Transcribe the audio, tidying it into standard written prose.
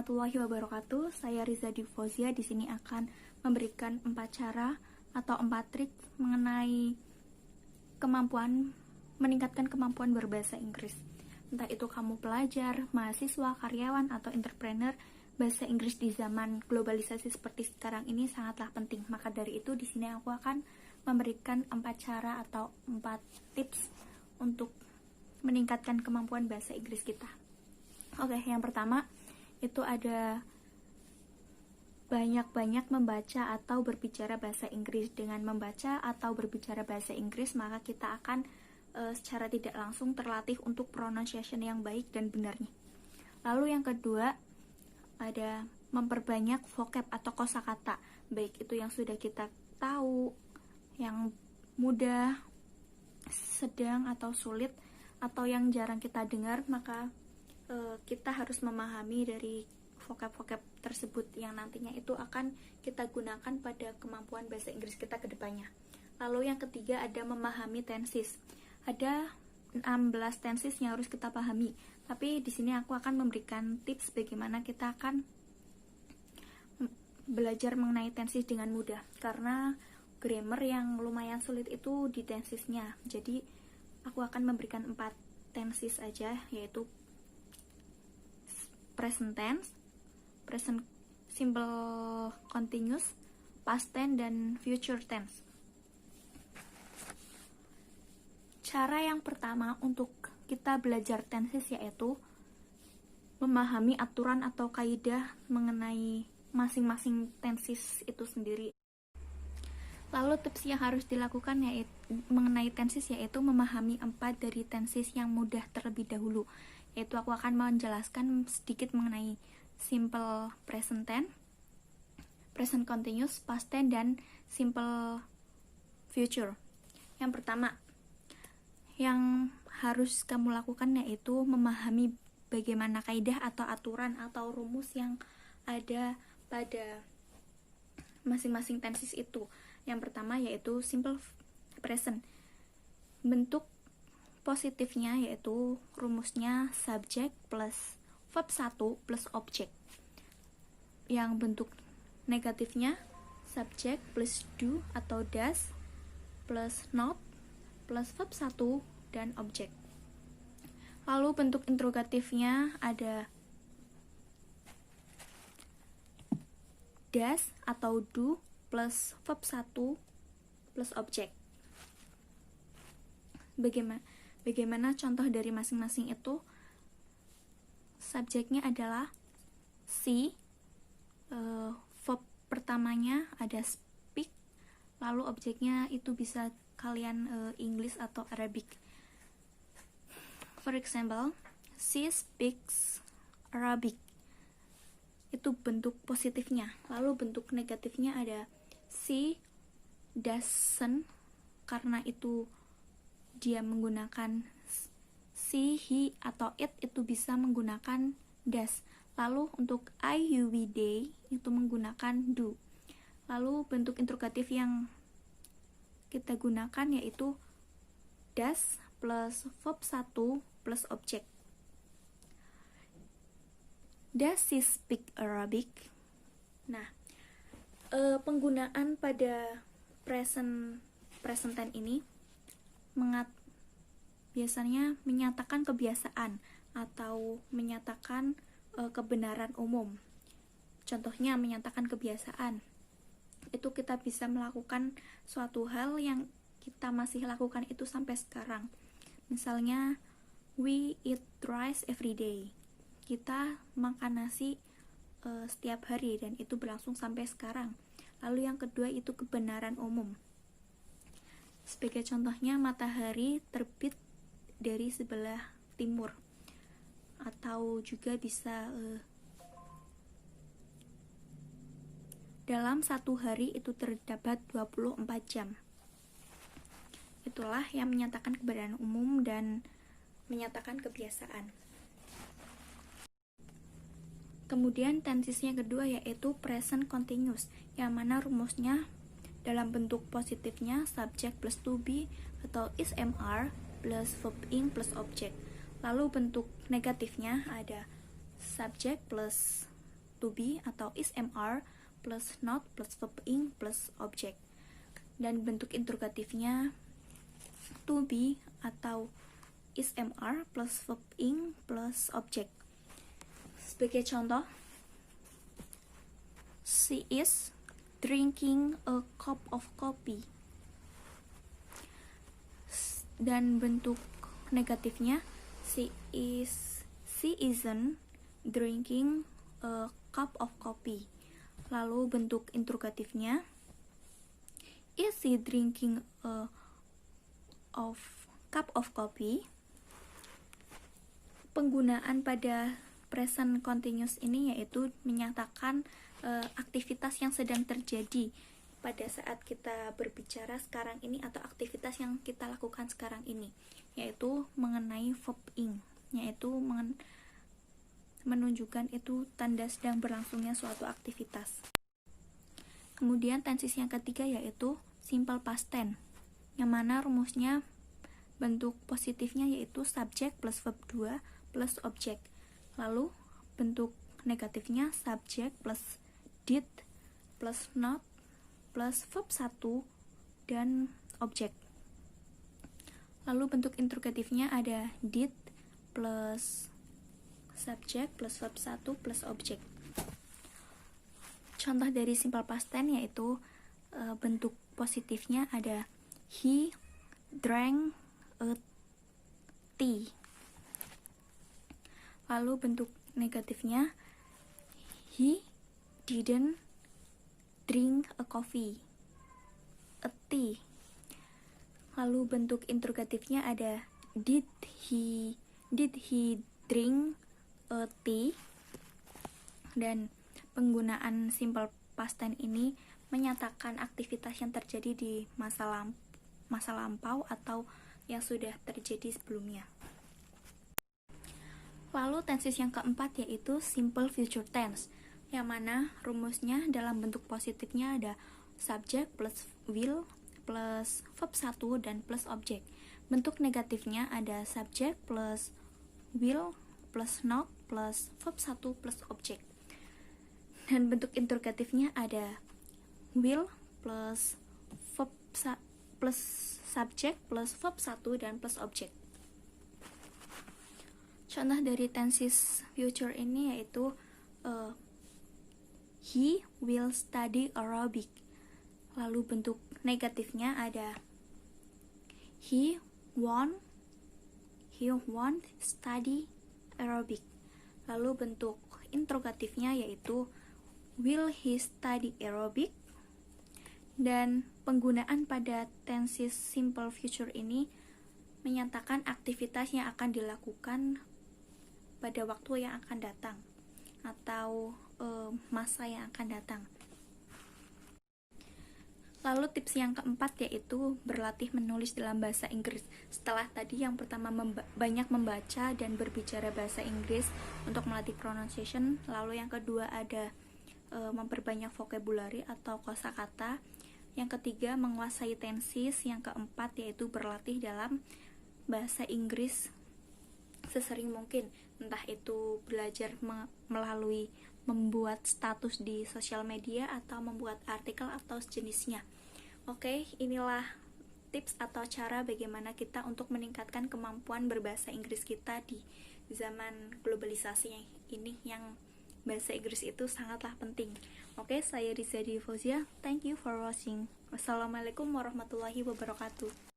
warahmatullahi wabarakatuh. Saya Riza Divozia. Di sini akan memberikan 4 cara atau 4 trik mengenai meningkatkan kemampuan berbahasa Inggris. Entah itu kamu pelajar, mahasiswa, karyawan, atau entrepreneur, bahasa Inggris di zaman globalisasi seperti sekarang ini sangatlah penting. Maka dari itu di sini aku akan memberikan 4 cara atau 4 tips untuk meningkatkan kemampuan bahasa Inggris kita. Oke, yang pertama itu ada banyak-banyak membaca atau berbicara bahasa Inggris. Dengan membaca atau berbicara bahasa Inggris, maka kita akan secara tidak langsung terlatih untuk pronunciation yang baik dan benarnya. Lalu yang kedua, ada memperbanyak vocab atau kosakata, baik itu yang sudah kita tahu, yang mudah, sedang atau sulit, atau yang jarang kita dengar, maka kita harus memahami dari vocab-vocab tersebut yang nantinya itu akan kita gunakan pada kemampuan bahasa Inggris kita ke depannya. Lalu yang ketiga ada memahami tenses. Ada 16 tenses yang harus kita pahami. Tapi di sini aku akan memberikan tips bagaimana kita akan belajar mengenai tenses dengan mudah, karena grammar yang lumayan sulit itu di tensesnya. Jadi aku akan memberikan 4 tenses aja, yaitu present tense, present simple continuous, past tense, dan future tense. Cara yang pertama untuk kita belajar tenses yaitu memahami aturan atau kaidah mengenai masing-masing tenses itu sendiri. Lalu tips yang harus dilakukan yaitu mengenai tenses yaitu memahami 4 dari tenses yang mudah terlebih dahulu. Yaitu aku akan menjelaskan sedikit mengenai simple present tense, present continuous, past tense, dan simple future. Yang pertama yang harus kamu lakukan yaitu memahami bagaimana kaidah atau aturan atau rumus yang ada pada masing-masing tenses itu. Yang pertama yaitu simple present. Bentuk positifnya yaitu rumusnya subject plus verb 1 plus object. Yang bentuk negatifnya subject plus do atau does plus not plus verb 1 dan object. Lalu bentuk interrogatifnya ada does atau do plus verb 1 plus object. Bagaimana contoh dari masing-masing itu? Subjeknya adalah see, verb pertamanya ada speak, lalu objeknya itu bisa kalian English atau Arabic. For example, she speaks Arabic. Itu bentuk positifnya. Lalu bentuk negatifnya ada she doesn't, karena itu dia menggunakan she, he, atau it itu bisa menggunakan does. Lalu untuk I, you, we, they itu menggunakan do. Lalu bentuk interrogatif yang kita gunakan yaitu does plus verb 1 plus object. Does she speak Arabic? Nah, penggunaan pada present tense ini biasanya menyatakan kebiasaan atau menyatakan kebenaran umum. Contohnya menyatakan kebiasaan. Itu kita bisa melakukan suatu hal yang kita masih lakukan itu sampai sekarang. Misalnya, we eat rice every day. Kita makan nasi setiap hari dan itu berlangsung sampai sekarang. Lalu yang kedua itu kebenaran umum. Sebagai contohnya, matahari terbit dari sebelah timur. Atau juga bisa dalam satu hari itu terdapat 24 jam. Itulah yang menyatakan kebenaran umum dan menyatakan kebiasaan. Kemudian tensesnya kedua yaitu present continuous, yang mana rumusnya dalam bentuk positifnya subject plus to be atau is mr plus verb ing plus object. Lalu bentuk negatifnya ada subject plus to be atau is MR plus not plus verb ing plus object. Dan bentuk interrogatifnya to be atau is MR plus verb ing plus object. Sebagai contoh, she is drinking a cup of coffee. Dan bentuk negatifnya she isn't drinking a cup of coffee. Lalu bentuk interrogatifnya is he drinking a cup of coffee. Penggunaan pada present continuous ini yaitu menyatakan aktivitas yang sedang terjadi pada saat kita berbicara sekarang ini atau aktivitas yang kita lakukan sekarang ini, yaitu mengenai verb ing, yaitu menunjukkan itu tanda sedang berlangsungnya suatu aktivitas. Kemudian tenses yang ketiga yaitu simple past tense, yang mana rumusnya bentuk positifnya yaitu subject plus verb 2 plus object. Lalu bentuk negatifnya subject plus did plus not plus verb 1 dan object. Lalu bentuk interrogatifnya ada did plus subject plus verb 1 plus object. Contoh dari simple past tense yaitu bentuk positifnya ada he drank a tea. Lalu bentuk negatifnya he didn't drink a coffee, a tea. Lalu bentuk interrogatifnya ada did he drink a tea. Dan penggunaan simple past tense ini menyatakan aktivitas yang terjadi di masa lampau atau yang sudah terjadi sebelumnya. Lalu tenses yang keempat yaitu simple future tense, yang mana rumusnya dalam bentuk positifnya ada subject plus will plus verb 1 dan plus object. Bentuk negatifnya ada subject plus will plus not plus verb 1 plus object. Dan bentuk interrogatifnya ada will plus verb plus subject plus verb 1 dan plus object. Contoh dari tenses future ini yaitu he will study Arabic. Lalu bentuk negatifnya ada he won't study Arabic. Lalu bentuk interrogatifnya yaitu will he study Arabic. Dan penggunaan pada tenses simple future ini menyatakan aktivitas yang akan dilakukan pada waktu yang akan datang atau masa yang akan datang. Lalu tips yang keempat yaitu berlatih menulis dalam bahasa Inggris. Setelah tadi yang pertama banyak membaca dan berbicara bahasa Inggris untuk melatih pronunciation, lalu yang kedua ada memperbanyak vocabulary atau kosakata, yang ketiga menguasai tenses, yang keempat yaitu berlatih dalam bahasa Inggris sesering mungkin, entah itu belajar melalui membuat status di sosial media atau membuat artikel atau sejenisnya. Oke, inilah tips atau cara bagaimana kita untuk meningkatkan kemampuan berbahasa Inggris kita di zaman globalisasi ini, yang bahasa Inggris itu sangatlah penting. Oke, saya Rizadi Fauzia. Thank you for watching. Wassalamualaikum warahmatullahi wabarakatuh.